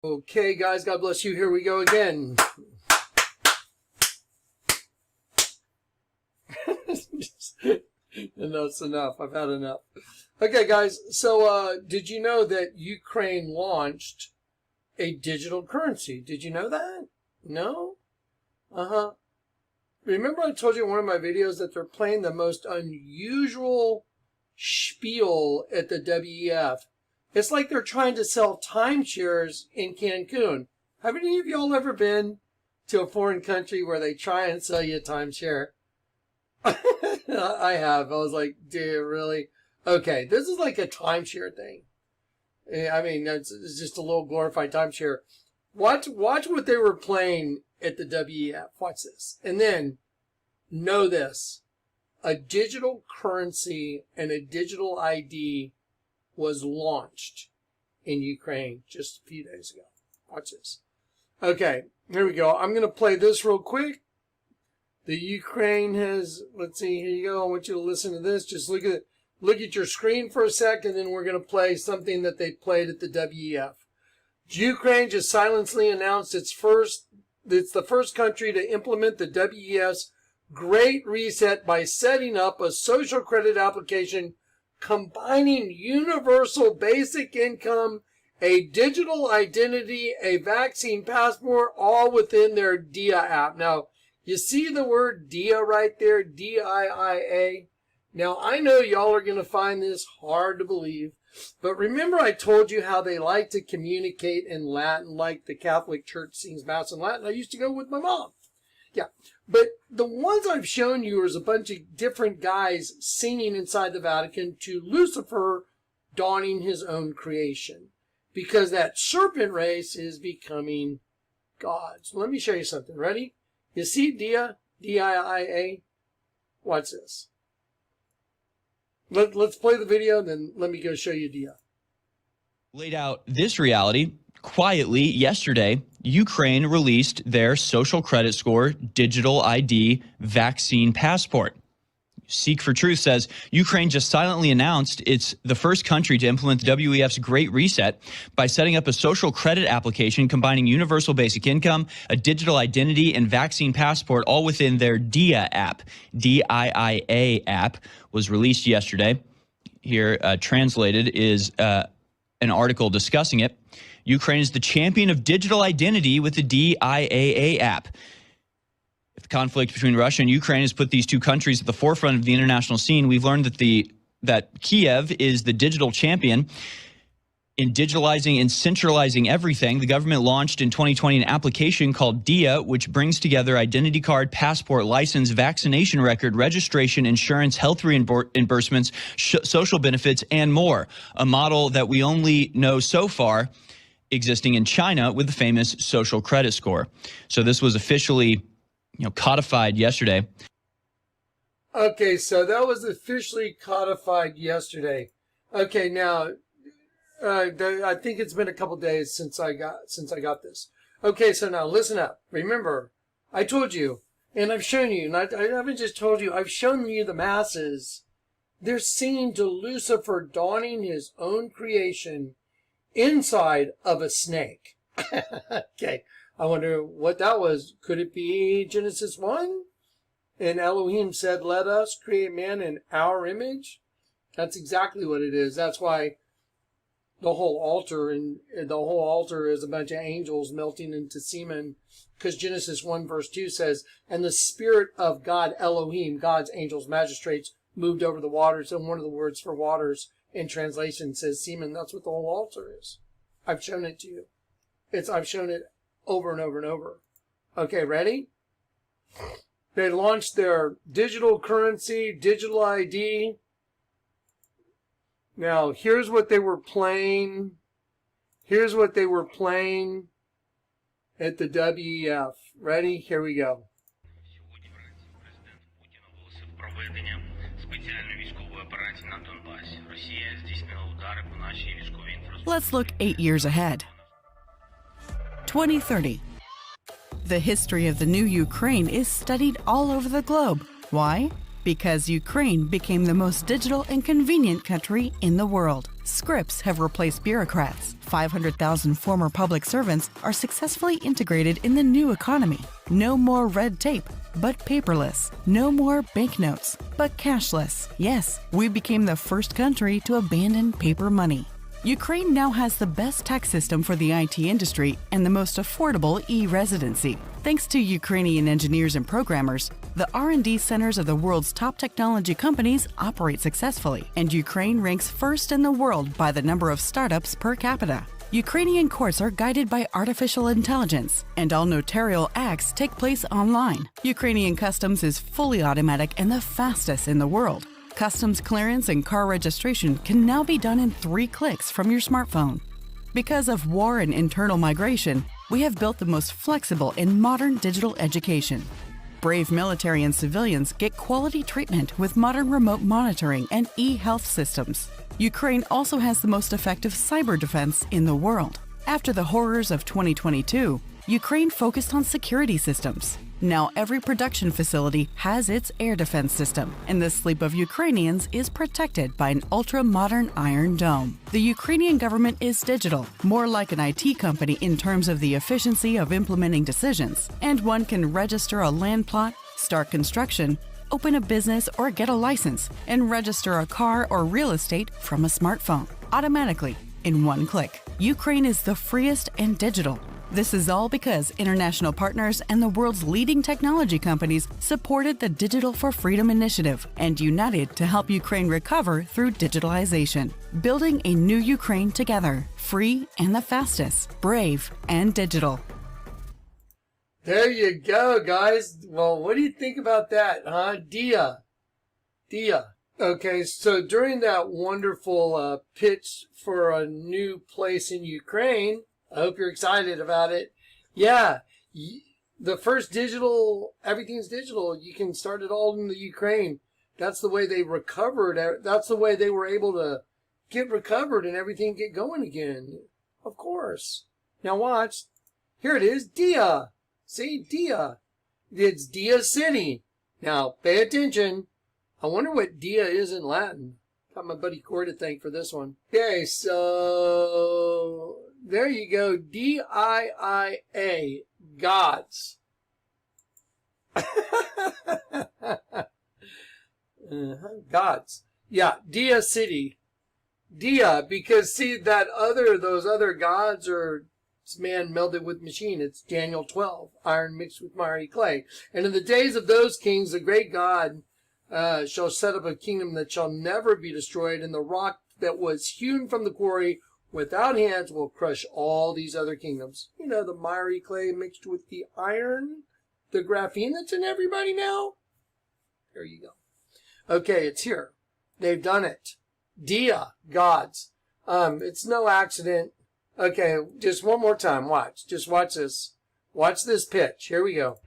Okay, guys, God bless you. Here we go again. Enough's enough. I've had enough. Okay, guys, so did you know that Ukraine launched a digital currency? Did you know that? No? Uh-huh. Remember I told you in one of my videos that they're playing the most unusual spiel at the WEF. It's like they're trying to sell timeshares in Cancun. Have any of y'all ever been to a foreign country where they try and sell you a timeshare? I have. I was like, dude, really? Okay, this is like a timeshare thing. I mean, it's just a little glorified timeshare. Watch what they were playing at the WEF. Watch this. And then, know this. A digital currency and a digital ID was launched in Ukraine just a few days ago. Watch this. Okay, here we go. I'm going to play this real quick. The Ukraine has, let's see, here you go. I want you to listen to this. Just look at your screen for a sec, and then we're going to play something that they played at the WEF. Ukraine just silently announced it's the first country to implement the WEF's Great Reset by setting up a social credit application combining universal basic income, a digital identity, a vaccine passport, all within their DIIA app. Now, you see the word DIIA right there, DIIA? Now, I know y'all are going to find this hard to believe, but remember I told you how they like to communicate in Latin, like the Catholic Church sings Mass in Latin. I used to go with my mom. Yeah, but the ones I've shown you is a bunch of different guys singing inside the Vatican to Lucifer donning his own creation, because that serpent race is becoming God. So let me show you something. Ready? You see DIIA? D-I-I-A? Watch this. Let's play the video, then let me go show you DIIA. Laid out this reality. Quietly, yesterday, Ukraine released their social credit score, digital ID, vaccine passport. Seek for Truth says Ukraine just silently announced it's the first country to implement the WEF's Great Reset by setting up a social credit application combining universal basic income, a digital identity, and vaccine passport, all within their DIIA app. DIIA app was released yesterday. Here, translated, is an article discussing it. Ukraine is the champion of digital identity with the DIIA app. If the conflict between Russia and Ukraine has put these two countries at the forefront of the international scene, we've learned that Kiev is the digital champion in digitalizing and centralizing everything. The government launched in 2020 an application called DIIA, which brings together identity card, passport, license, vaccination record, registration, insurance, health reimbursements, social benefits, and more. A model that we only know so far existing in China with the famous social credit score. So this was officially, codified yesterday. Okay, so that was officially codified yesterday. Okay, now I think it's been a couple days since I got this. Okay, so now listen up. Remember, I told you, and I've shown you, and I haven't just told you, I've shown you the masses. They're singing to Lucifer donning his own creation inside of a snake. Okay, I wonder what that was. Could it be Genesis 1? And Elohim said, let us create man in our image? That's exactly what it is. That's why the whole altar is a bunch of angels melting into semen, because Genesis 1 verse 2 says, and the Spirit of God, Elohim, God's angels, magistrates, moved over the waters. And one of the words for waters in translation says semen. That's what the whole altar is. I've shown it to you. I've shown it over and over and over. Okay, ready? They launched their digital currency, digital ID. Now, here's what they were playing. Here's what they were playing at the WEF. Ready? Here we go. Let's look 8 years ahead. 2030. The history of the new Ukraine is studied all over the globe. Why? Because Ukraine became the most digital and convenient country in the world. Scripts have replaced bureaucrats. 500,000 former public servants are successfully integrated in the new economy. No more red tape, but paperless. No more banknotes, but cashless. Yes, we became the first country to abandon paper money. Ukraine now has the best tax system for the IT industry and the most affordable e-residency. Thanks to Ukrainian engineers and programmers, the R&D centers of the world's top technology companies operate successfully, and Ukraine ranks first in the world by the number of startups per capita. Ukrainian courts are guided by artificial intelligence, and all notarial acts take place online. Ukrainian customs is fully automatic and the fastest in the world. Customs clearance and car registration can now be done in 3 clicks from your smartphone. Because of war and internal migration, we have built the most flexible and modern digital education. Brave military and civilians get quality treatment with modern remote monitoring and e-health systems. Ukraine also has the most effective cyber defense in the world. After the horrors of 2022, Ukraine focused on security systems. Now every production facility has its air defense system, and the sleep of Ukrainians is protected by an ultra-modern Iron Dome. The Ukrainian government is digital, more like an IT company in terms of the efficiency of implementing decisions, and one can register a land plot, start construction, open a business or get a license, and register a car or real estate from a smartphone, automatically, in 1 click. Ukraine is the freest and digital. This is all because international partners and the world's leading technology companies supported the Digital for Freedom initiative and united to help Ukraine recover through digitalization. Building a new Ukraine together, free and the fastest, brave and digital. There you go, guys. Well, what do you think about that, huh? DIIA. Okay, so during that wonderful pitch for a new place in Ukraine, I hope you're excited about it. Yeah, the first digital, everything's digital. You can start it all in the Ukraine. That's the way they recovered. That's the way they were able to get recovered and everything get going again. Of course. Now watch. Here it is, DIIA. See, DIIA. It's DIIA City. Now, pay attention. I wonder what DIIA is in Latin. Got my buddy Cord to thank for this one. Okay, so there you go. DIIA. Gods. Gods. Yeah, DIIA City. DIIA, because see those other gods are man melded with machine. It's Daniel 12, iron mixed with miry clay. And in the days of those kings, the great God shall set up a kingdom that shall never be destroyed, and the rock that was hewn from the quarry without hands will crush all these other kingdoms. You know, the miry clay mixed with the iron, the graphene that's in everybody now. There you go. Okay, it's here. They've done it. DIIA, gods. It's no accident. Okay, just one more time. Watch. Just watch this. Watch this pitch. Here we go.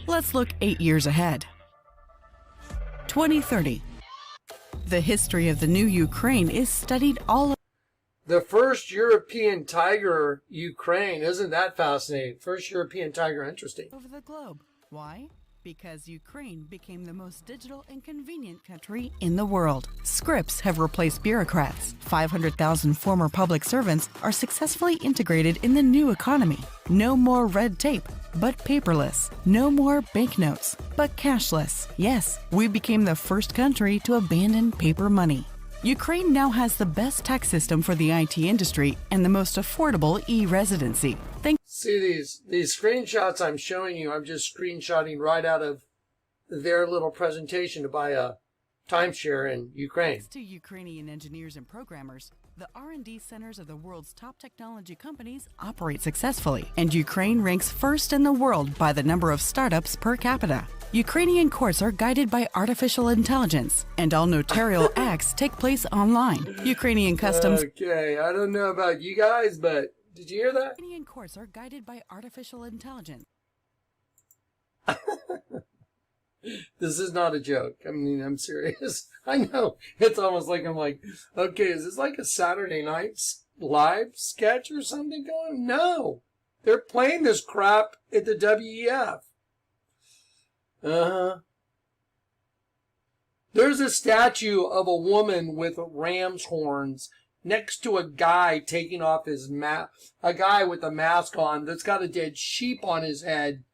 Let's look 8 years ahead. 2030. The history of the new Ukraine is studied all The first European tiger, Ukraine. Isn't that fascinating? First European tiger. Interesting. over the globe. Why? Because Ukraine became the most digital and convenient country in the world. Scripts have replaced bureaucrats. 500,000 former public servants are successfully integrated in the new economy. No more red tape, but paperless. No more banknotes, but cashless. Yes, we became the first country to abandon paper money. Ukraine now has the best tax system for the IT industry and the most affordable e-residency. See these screenshots I'm showing you, I'm just screenshotting right out of their little presentation to buy a timeshare in Ukraine. Thanks to Ukrainian engineers and programmers, the R&D centers of the world's top technology companies operate successfully, and Ukraine ranks first in the world by the number of startups per capita. Ukrainian courts are guided by artificial intelligence, and all notarial acts take place online. Ukrainian customs. Okay, I don't know about you guys, but did you hear that? Ukrainian courts are guided by artificial intelligence. This is not a joke. I mean, I'm serious. I know. It's almost like I'm like, okay, is this like a Saturday nights live sketch or something going? No. They're playing this crap at the WEF. There's a statue of a woman with ram's horns next to a guy taking off his mask, a guy with a mask on that's got a dead sheep on his head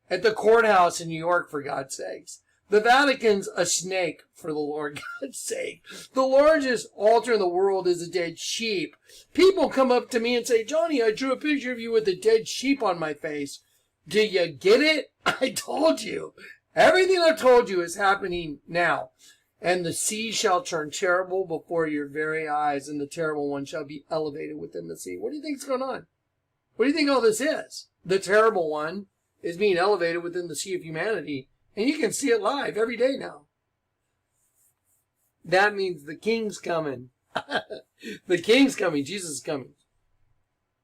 at the courthouse in New York, for God's sakes. The Vatican's a snake, for the Lord God's sake. The largest altar in the world is a dead sheep. People come up to me and say, Johnny, I drew a picture of you with a dead sheep on my face. Do you get it? I told you. Everything I told you is happening now. And the sea shall turn terrible before your very eyes, and the terrible one shall be elevated within the sea. What do you think's going on? What do you think all this is? The terrible one is being elevated within the sea of humanity. And you can see it live every day now. That means the king's coming. The king's coming. Jesus is coming.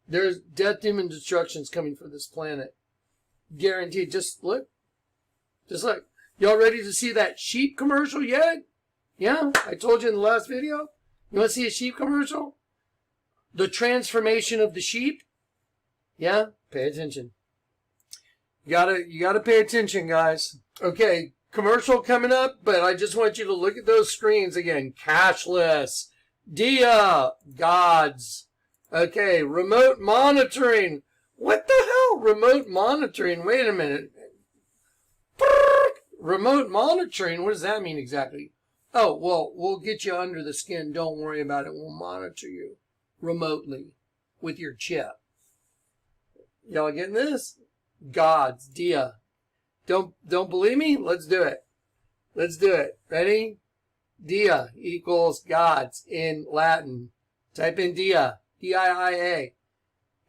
There's death, doom, and destruction's coming for this planet. Guaranteed. Just look. Just look. Y'all ready to see that sheep commercial yet? Yeah? I told you in the last video. You want to see a sheep commercial? The transformation of the sheep? Yeah? Pay attention. You gotta pay attention, guys. Okay, commercial coming up, but I just want you to look at those screens again. Cashless. DIIA. Gods. Okay, remote monitoring. What the hell? Remote monitoring. Wait a minute. Remote monitoring? What does that mean exactly? Oh, well, we'll get you under the skin. Don't worry about it. We'll monitor you remotely with your chip. Y'all getting this? Gods, DIIA. Don't believe me? Let's do it. Let's do it. Ready? DIIA equals gods in Latin. Type in DIIA. D-I-I-A.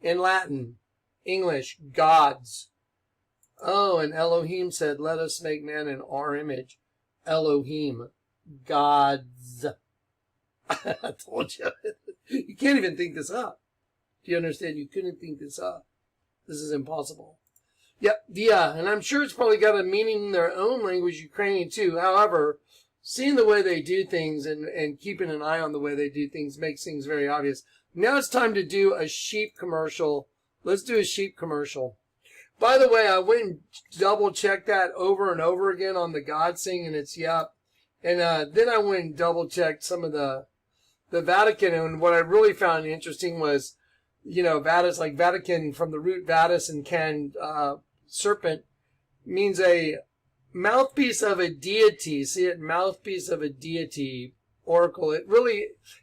In Latin. English. Gods. Oh, and Elohim said, let us make man in our image. Elohim. Gods. I told you. You can't even think this up. Do you understand? You couldn't think this up. This is impossible. Yep, DIIA, and I'm sure it's probably got a meaning in their own language, Ukrainian too. However, seeing the way they do things and keeping an eye on the way they do things makes things very obvious. Now it's time to do a sheep commercial. Let's do a sheep commercial. By the way, I went and double-checked that over and over again on the God thing, and it's yep. And then I went and double-checked some of the Vatican, and what I really found interesting was, you know, Vatis, like Vatican, from the root Vatis and can, serpent, means a mouthpiece of a deity. See it? Mouthpiece of a deity, oracle.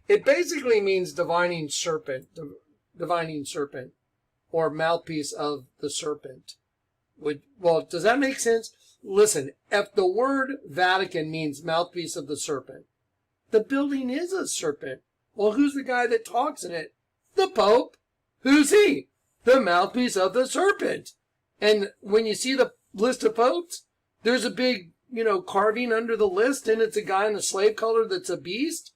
It basically means divining serpent, or mouthpiece of the serpent. Well, does that make sense? Listen, if the word Vatican means mouthpiece of the serpent, the building is a serpent. Well, who's the guy that talks in it? The Pope. Who's he? The mouthpiece of the serpent. And when you see the list of popes, there's a big, carving under the list, and it's a guy in a slave collar that's a beast.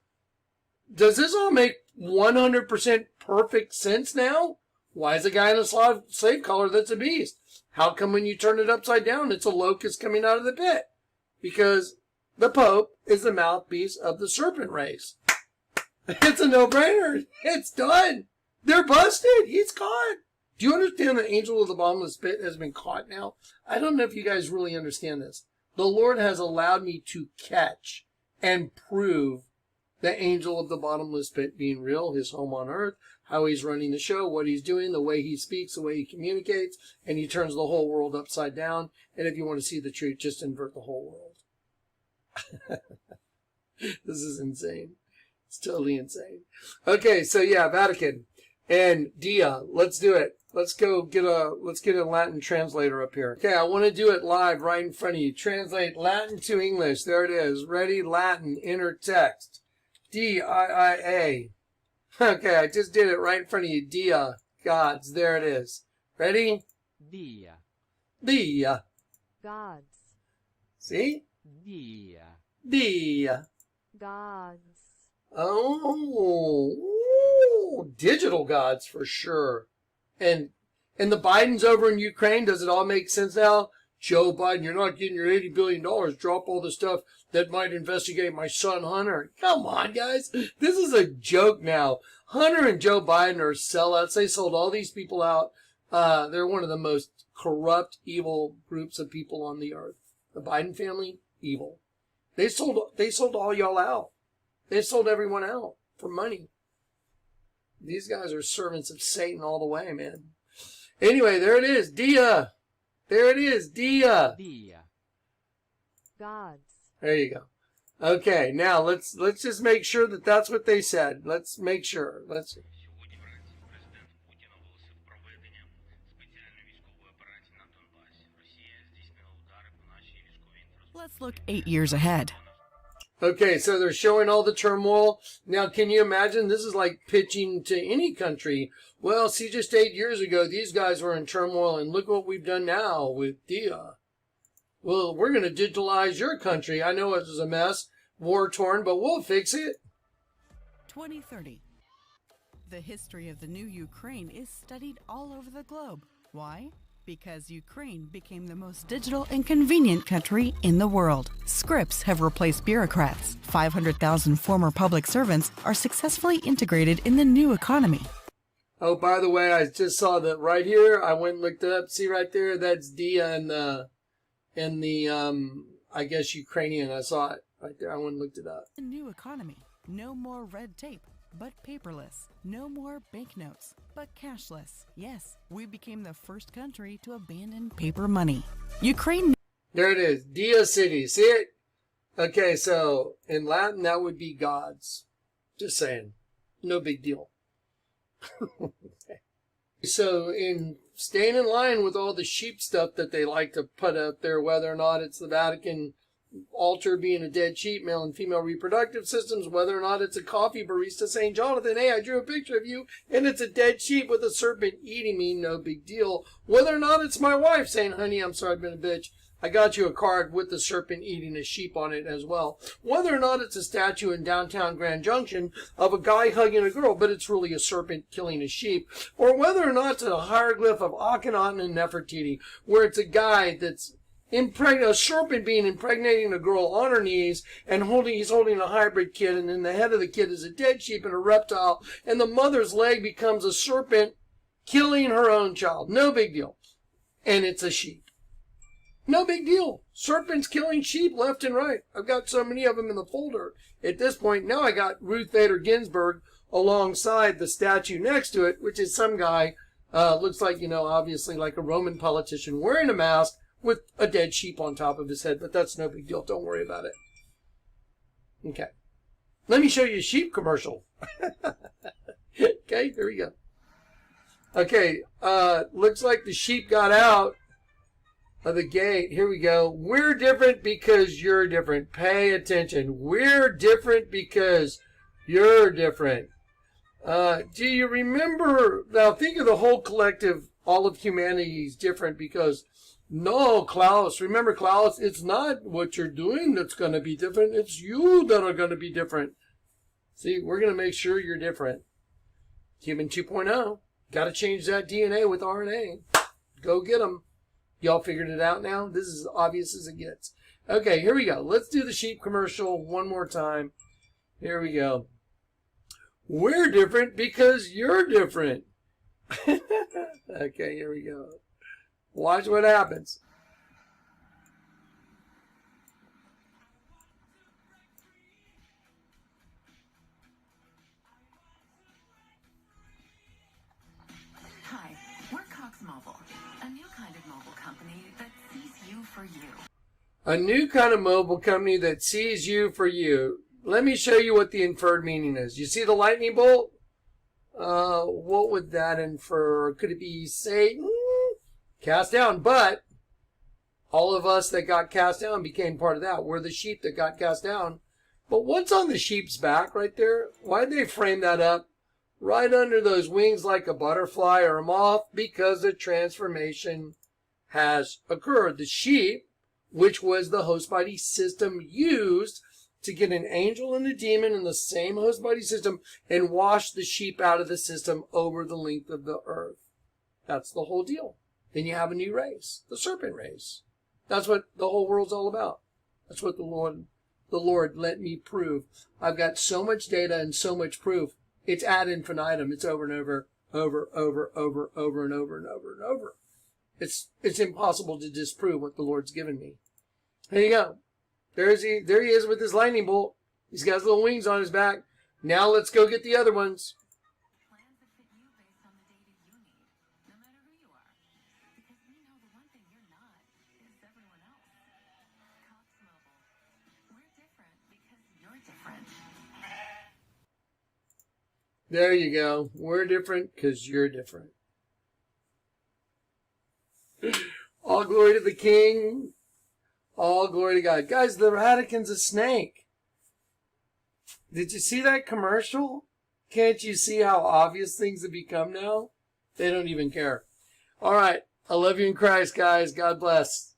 Does this all make 100% perfect sense now? Why is a guy in a slave collar that's a beast? How come when you turn it upside down, it's a locust coming out of the pit? Because the Pope is the mouthpiece of the serpent race. It's a no-brainer. It's done. They're busted. He's caught. Do you understand the angel of the bottomless pit has been caught now? I don't know if you guys really understand this. The Lord has allowed me to catch and prove the angel of the bottomless pit being real, his home on earth, how he's running the show, what he's doing, the way he speaks, the way he communicates, and he turns the whole world upside down. And if you want to see the truth, just invert the whole world. This is insane. It's totally insane. Okay, so yeah, Vatican and DIIA. Let's do it. Let's get a Latin translator up here. Okay, I want to do it live right in front of you. Translate Latin to English. There it is. Ready? Latin. Enter text. DIIA. Okay, I just did it right in front of you. DIIA. Gods. There it is. Ready? DIIA. DIIA. Gods. See? DIIA. DIIA. Gods. Oh, digital gods for sure. And the Bidens over in Ukraine, does it all make sense now? Joe Biden, you're not getting your $80 billion. Drop all the stuff that might investigate my son, Hunter. Come on, guys. This is a joke now. Hunter and Joe Biden are sellouts. They sold all these people out. They're one of the most corrupt, evil groups of people on the earth. The Biden family, evil. They sold all y'all out. They sold everyone out for money. These guys are servants of Satan all the way, man. Anyway, there it is. DIIA. There it is. DIIA. Gods. There you go. Okay, now let's just make sure that that's what they said. Let's make sure. Let's. Let's look 8 years ahead. Okay, so they're showing all the turmoil. Now, can you imagine? This is like pitching to any country. Well, see, just 8 years ago, these guys were in turmoil, and look what we've done now with DIIA. Well, we're going to digitalize your country. I know it was a mess, war-torn, but we'll fix it. 2030. The history of the new Ukraine is studied all over the globe. Why? Because Ukraine became the most digital and convenient country in the world. Scripts have replaced bureaucrats. 500,000 former public servants are successfully integrated in the new economy. Oh, by the way, I just saw that right here. I went and looked it up. See right there? That's DIIA in the I guess Ukrainian. I saw it right there. I went and looked it up. The new economy. No more red tape, but paperless. No more banknotes, but cashless. Yes, we became the first country to abandon paper money. Ukraine. There it is. DIIA City. See it? Okay, so in Latin, that would be gods. Just saying. No big deal. Okay. So in staying in line with all the sheep stuff that they like to put out there, whether or not it's the Vatican altar being a dead sheep, male and female reproductive systems, whether or not it's a coffee barista saying, Jonathan, hey, I drew a picture of you and it's a dead sheep with a serpent eating me, no big deal. Whether or not it's my wife saying, honey, I'm sorry, I've been a bitch. I got you a card with the serpent eating a sheep on it as well. Whether or not it's a statue in downtown Grand Junction of a guy hugging a girl, but it's really a serpent killing a sheep. Or whether or not it's a hieroglyph of Akhenaten and Nefertiti, where it's a guy that's a serpent being impregnating a girl on her knees and he's holding a hybrid kid, and then the head of the kid is a dead sheep and a reptile, and the mother's leg becomes a serpent killing her own child. No big deal. And it's a sheep. No big deal. Serpents killing sheep left and right. I've got so many of them in the folder. At this point, now I got Ruth Bader Ginsburg alongside the statue next to it, which is some guy, looks like, obviously like a Roman politician wearing a mask with a dead sheep on top of his head, but that's no big deal. Don't worry about it. Okay. Let me show you a sheep commercial. Okay, here we go. Okay, looks like the sheep got out of the gate. Here we go. We're different because you're different. Pay attention. We're different because you're different. Do you remember? Now think of the whole collective. All of humanity is different because no, Klaus. Remember, Klaus, it's not what you're doing that's going to be different. It's you that are going to be different. See, we're going to make sure you're different. Human 2.0. Got to change that DNA with RNA. Go get them. Y'all figured it out now? This is as obvious as it gets. Okay, here we go. Let's do the sheep commercial one more time. Here we go. We're different because you're different. Okay, here we go. Watch what happens. Hi, we're Cox Mobile, a new kind of mobile company that sees you for you. A new kind of mobile company that sees you for you. Let me show you what the inferred meaning is. You see the lightning bolt? What would that infer? Could it be Satan? Cast down, but all of us that got cast down became part of that. We're the sheep that got cast down. But what's on the sheep's back right there? Why'd they frame that up right under those wings like a butterfly or a moth? Because the transformation has occurred. The sheep, which was the host body system used to get an angel and a demon in the same host body system and wash the sheep out of the system over the length of the earth. That's the whole deal. Then you have a new race, the serpent race. That's what the whole world's all about. That's what the Lord let me prove. I've got so much data and so much proof. It's ad infinitum. It's over and over and over and over. It's impossible to disprove what the Lord's given me. There you go. There he is with his lightning bolt. He's got his little wings on his back. Now let's go get the other ones. Plans that fit you based on the data you need, no matter who you are. Because we know the one thing you're not is everyone else. Cox Mobile. We're different because you're different. There you go. We're different because you're different. All glory to the King. All glory to God. Guys, the Radican's a snake. Did you see that commercial? Can't you see how obvious things have become now? They don't even care. All right. I love you in Christ, guys. God bless.